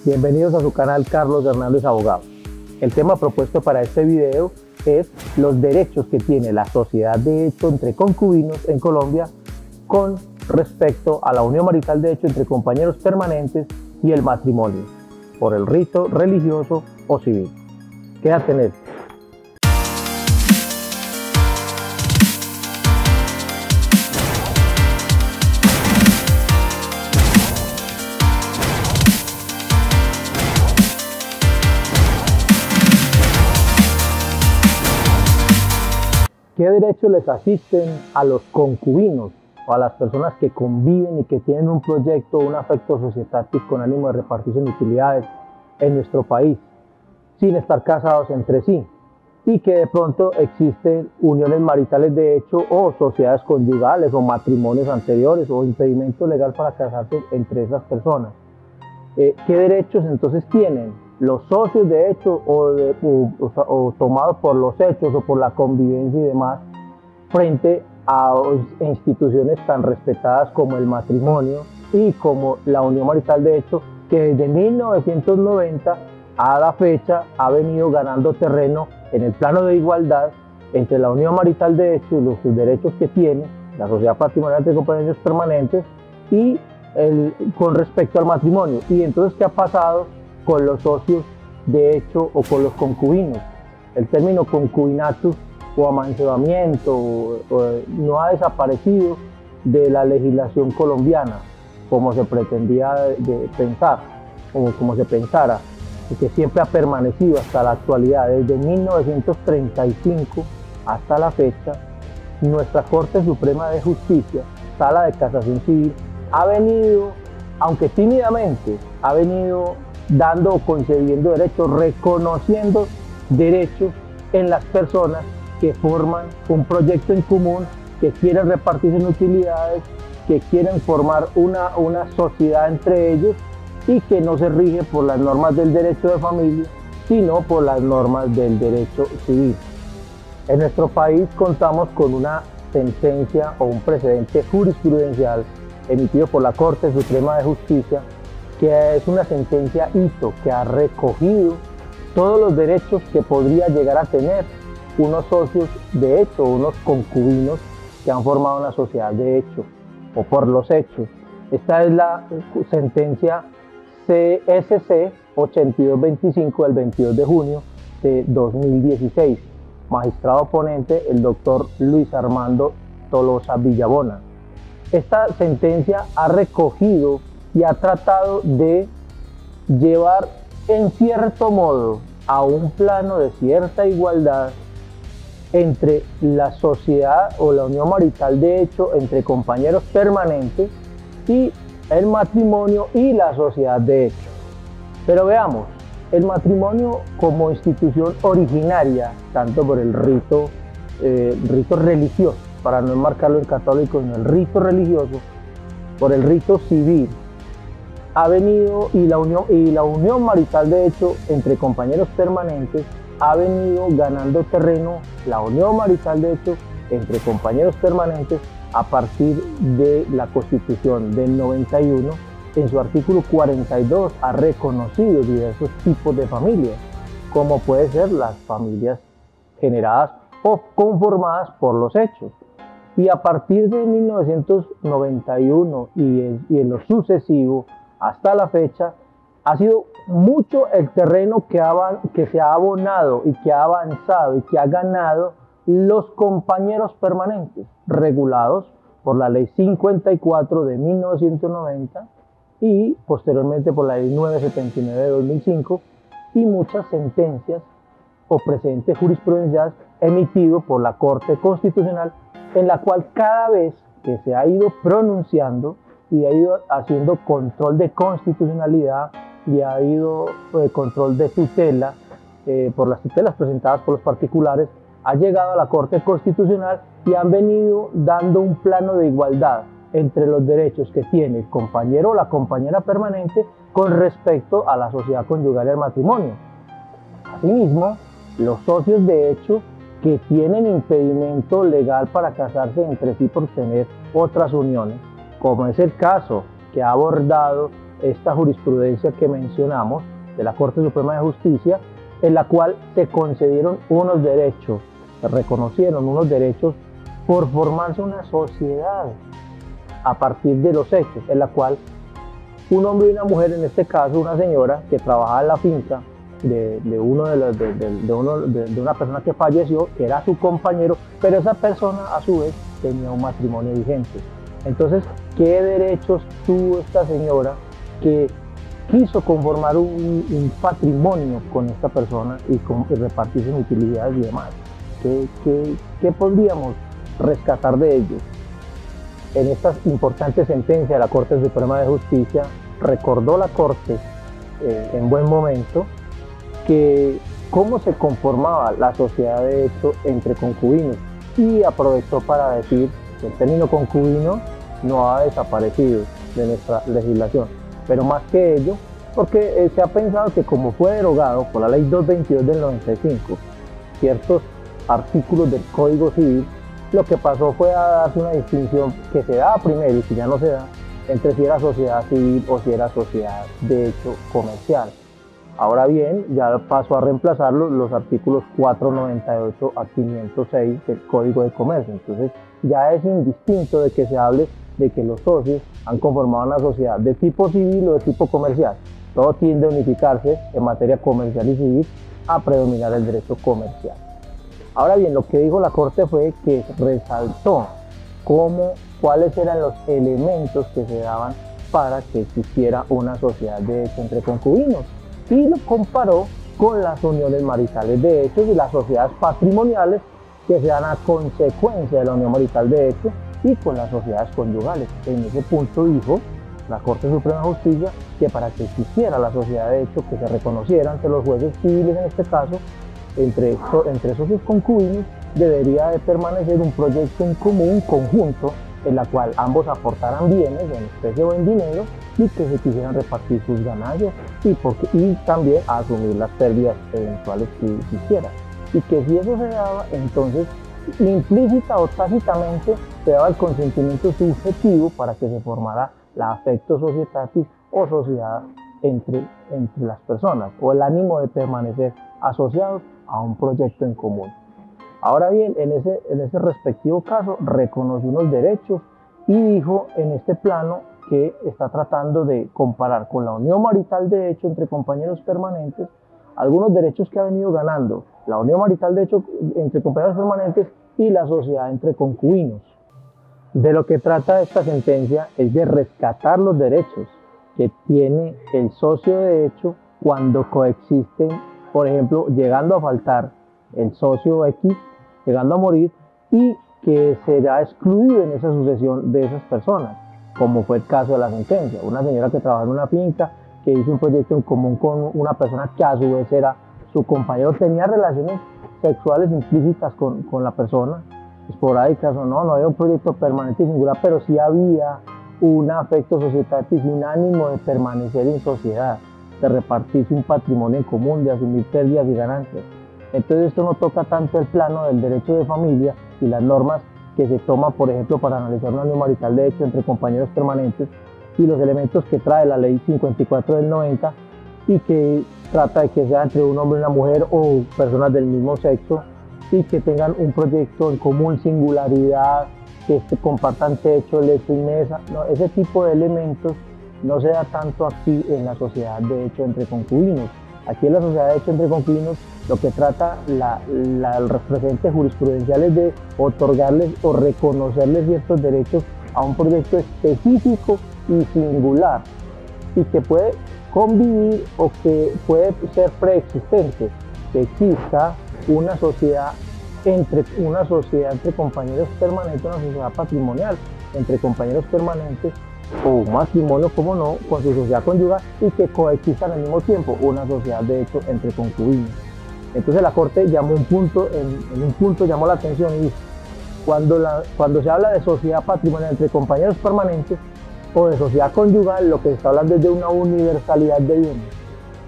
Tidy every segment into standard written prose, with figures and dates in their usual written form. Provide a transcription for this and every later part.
Bienvenidos a su canal Carlos Hernández Abogado. El tema propuesto para este video es los derechos que tiene la sociedad de hecho entre concubinos en Colombia con respecto a la unión marital de hecho entre compañeros permanentes y el matrimonio, por el rito religioso o civil. Quédate en esto. ¿Qué derechos les asisten a los concubinos o a las personas que conviven y que tienen un proyecto o un afecto societatis con ánimo de repartirse en utilidades en nuestro país, sin estar casados entre sí? Y que de pronto existen uniones maritales de hecho o sociedades conyugales o matrimonios anteriores o impedimento legal para casarse entre esas personas. ¿Qué derechos entonces tienen los socios de hecho o tomados por los hechos o por la convivencia y demás frente a instituciones tan respetadas como el matrimonio y como la unión marital de hecho, que desde 1990 a la fecha ha venido ganando terreno en el plano de igualdad entre la unión marital de hecho y los derechos que tiene la sociedad patrimonial de compañeros permanentes y con respecto al matrimonio? Y entonces, ¿qué ha pasado con los socios de hecho o con los concubinos? El término concubinatus o amancebamiento no ha desaparecido de la legislación colombiana como se pretendía pensar o como se pensara, y que siempre ha permanecido hasta la actualidad. Desde 1935 hasta la fecha, nuestra Corte Suprema de Justicia, Sala de Casación Civil, ha venido, aunque tímidamente, ha venido dando o concediendo derechos, reconociendo derechos en las personas que forman un proyecto en común, que quieren repartirse en utilidades, que quieren formar una sociedad entre ellos y que no se rige por las normas del derecho de familia, sino por las normas del derecho civil. En nuestro país contamos con una sentencia o un precedente jurisprudencial emitido por la Corte Suprema de Justicia, que es una sentencia hito que ha recogido todos los derechos que podría llegar a tener unos socios de hecho, unos concubinos que han formado una sociedad de hecho o por los hechos. Esta es la sentencia CSC 8225 del 22 de junio de 2016. Magistrado ponente el doctor Luis Armando Tolosa Villabona. Esta sentencia ha recogido y ha tratado de llevar en cierto modo a un plano de cierta igualdad entre la sociedad o la unión marital de hecho entre compañeros permanentes y el matrimonio y la sociedad de hecho. Pero veamos, el matrimonio como institución originaria, tanto por el rito religioso, para no enmarcarlo en católico, sino el rito religioso, por el rito civil, ha venido, y la unión marital de hecho entre compañeros permanentes ha venido ganando terreno, la unión marital de hecho entre compañeros permanentes a partir de la Constitución del 91. En su artículo 42 ha reconocido diversos tipos de familias, como puede ser las familias generadas o conformadas por los hechos. Y a partir de 1991 y en lo sucesivo hasta la fecha, ha sido mucho el terreno que se ha abonado y que ha avanzado y que ha ganado los compañeros permanentes, regulados por la Ley 54 de 1990 y posteriormente por la Ley 979 de 2005 y muchas sentencias o precedentes jurisprudenciales emitidos por la Corte Constitucional, en la cual cada vez que se ha ido pronunciando y ha ido haciendo control de constitucionalidad y ha habido control de tutela por las tutelas presentadas por los particulares, ha llegado a la Corte Constitucional y han venido dando un plano de igualdad entre los derechos que tiene el compañero o la compañera permanente con respecto a la sociedad conyugal y al matrimonio. Asimismo, los socios de hecho que tienen impedimento legal para casarse entre sí por tener otras uniones, como es el caso que ha abordado esta jurisprudencia que mencionamos de la Corte Suprema de Justicia, en la cual se concedieron unos derechos, se reconocieron unos derechos por formarse una sociedad a partir de los hechos, en la cual un hombre y una mujer, en este caso una señora que trabajaba en la finca de una persona que falleció, que era su compañero, pero esa persona a su vez tenía un matrimonio vigente. Entonces, ¿qué derechos tuvo esta señora que quiso conformar un patrimonio con esta persona y repartirse en utilidades y demás? ¿Qué podríamos rescatar de ellos? En esta importante sentencia de la Corte Suprema de Justicia, recordó la Corte en buen momento que cómo se conformaba la sociedad de hecho entre concubinos, y aprovechó para decir que el término concubino no ha desaparecido de nuestra legislación, pero más que ello, porque se ha pensado que como fue derogado por la Ley 222 del 95, ciertos artículos del Código Civil, lo que pasó fue a darse una distinción que se daba primero y que ya no se da, entre si era sociedad civil o si era sociedad de hecho comercial. Ahora bien, ya pasó a reemplazarlo los artículos 498 a 506 del Código de Comercio. Entonces ya es indistinto de que se hable de que los socios han conformado una sociedad de tipo civil o de tipo comercial. Todo tiende a unificarse en materia comercial y civil, a predominar el derecho comercial. Ahora bien, lo que dijo la Corte fue que resaltó cuáles eran los elementos que se daban para que existiera una sociedad de hecho entre concubinos, y lo comparó con las uniones maritales de hecho y las sociedades patrimoniales que se dan a consecuencia de la unión marital de hecho, y con las sociedades conyugales. En ese punto dijo la Corte Suprema de Justicia que para que existiera la sociedad de hecho, que se reconociera ante los jueces civiles en este caso, entre socios concubinos, debería de permanecer un proyecto en común, conjunto, en la cual ambos aportaran bienes en especie o en dinero y que se quisieran repartir sus ganancias y también asumir las pérdidas eventuales que quisieran. Y que si eso se daba, entonces implícita o tácitamente se daba el consentimiento subjetivo para que se formara la affectio societatis o sociedad entre las personas, o el ánimo de permanecer asociados a un proyecto en común. Ahora bien, en ese respectivo caso reconoció unos derechos y dijo en este plano que está tratando de comparar con la unión marital de hecho entre compañeros permanentes algunos derechos que ha venido ganando la unión marital de hecho entre compañeros permanentes y la sociedad entre concubinos. De lo que trata esta sentencia es de rescatar los derechos que tiene el socio de hecho cuando coexisten, por ejemplo, llegando a faltar el socio X, llegando a morir, y que será excluido en esa sucesión de esas personas, como fue el caso de la sentencia. Una señora que trabajaba en una finca, que hizo un proyecto en común con una persona que a su vez era su compañero, tenía relaciones sexuales implícitas con la persona, esporádicas o no había un proyecto permanente y singular, pero sí había un affectio societatis y un ánimo de permanecer en sociedad, de repartirse un patrimonio en común, de asumir pérdidas y ganancias. Entonces esto no toca tanto el plano del derecho de familia y las normas que se toman, por ejemplo, para analizar una unión marital de hecho entre compañeros permanentes, y los elementos que trae la Ley 54 del 90 y que trata de que sea entre un hombre y una mujer o personas del mismo sexo y que tengan un proyecto en común, singularidad, que compartan techo, lecho y mesa. No, ese tipo de elementos no se da tanto aquí en la sociedad de hecho entre concubinos. Aquí en la sociedad de hecho entre concubinos lo que trata el presente jurisprudencial es de otorgarles o reconocerles ciertos derechos a un proyecto específico y singular y que puede convivir o que puede ser preexistente, que exista una sociedad entre compañeros permanentes, una sociedad patrimonial entre compañeros permanentes o un matrimonio, como no, con su sociedad conyugal y que coexistan al mismo tiempo, una sociedad de hecho entre concubinos. Entonces la Corte llamó en un punto llamó la atención y dice, cuando se habla de sociedad patrimonial entre compañeros permanentes o de sociedad conyugal, lo que se está hablando es de una universalidad de bienes.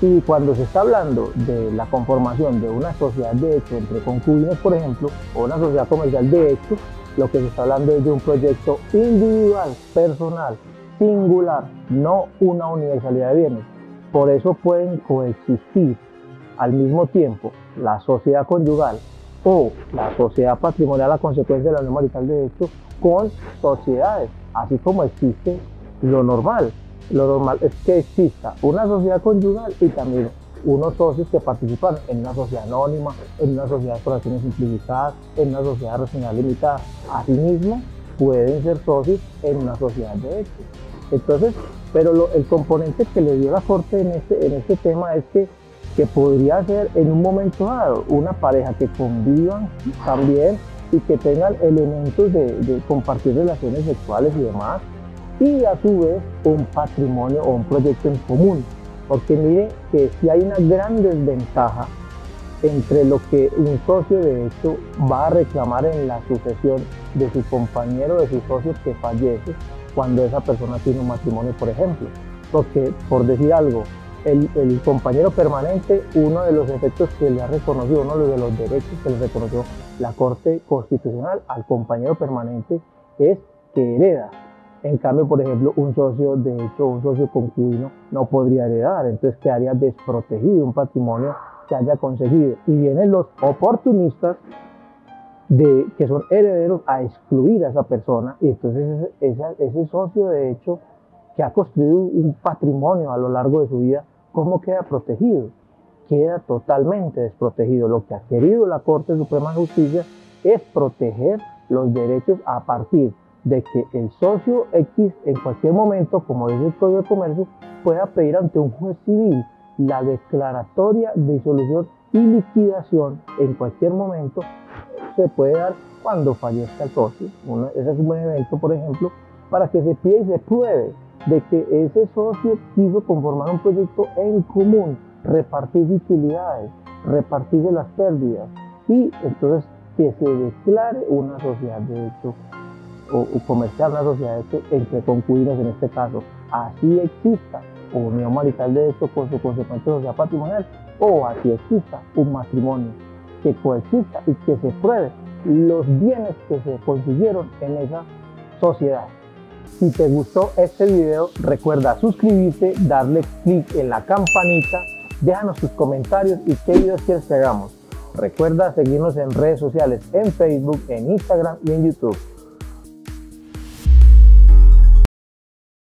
Y cuando se está hablando de la conformación de una sociedad de hecho entre concubinos, por ejemplo, o una sociedad comercial de hecho, lo que se está hablando es de un proyecto individual, personal, singular, no una universalidad de bienes. Por eso pueden coexistir al mismo tiempo la sociedad conyugal o la sociedad patrimonial a consecuencia de la unión marital de hecho con sociedades, así como existe lo normal. Lo normal es que exista una sociedad conyugal y también unos socios que participan en una sociedad anónima, en una sociedad por acciones simplificadas, en una sociedad racional limitada. Asimismo, pueden ser socios en una sociedad de hecho. Entonces, pero el componente que le dio la Corte en este tema es que podría ser en un momento dado una pareja que convivan también y que tengan elementos de compartir relaciones sexuales y demás, y a su vez un patrimonio o un proyecto en común. Porque mire que si hay una gran desventaja entre lo que un socio de hecho va a reclamar en la sucesión de su compañero, de su socio que fallece, cuando esa persona tiene un matrimonio, por ejemplo. Porque, por decir algo, el compañero permanente, uno de los efectos que le ha reconocido, uno de los derechos que le reconoció la Corte Constitucional al compañero permanente es que hereda. En cambio, por ejemplo, un socio de hecho, un socio concubino no podría heredar, entonces quedaría desprotegido un patrimonio que haya conseguido. Y vienen los oportunistas que son herederos a excluir a esa persona, y entonces ese socio de hecho que ha construido un patrimonio a lo largo de su vida, ¿cómo queda protegido? Queda totalmente desprotegido. Lo que ha querido la Corte Suprema de Justicia es proteger los derechos a partir de que el socio X en cualquier momento, como dice el Código de Comercio, pueda pedir ante un juez civil la declaratoria de disolución y liquidación en cualquier momento. Se puede dar cuando fallezca el socio. Ese es un buen evento, por ejemplo, para que se pida y se pruebe de que ese socio quiso conformar un proyecto en común, repartir utilidades, repartirse las pérdidas, y entonces que se declare una sociedad de hecho o comercial, una sociedad de hecho entre concubinos en este caso. Así exista unión marital de hecho con su consecuente sociedad patrimonial, o así exista un matrimonio, que coexista y que se pruebe los bienes que se consiguieron en esa sociedad. Si te gustó este video, recuerda suscribirte, darle clic en la campanita, déjanos tus comentarios y qué videos quieres que hagamos. Recuerda seguirnos en redes sociales, en Facebook, en Instagram y en YouTube.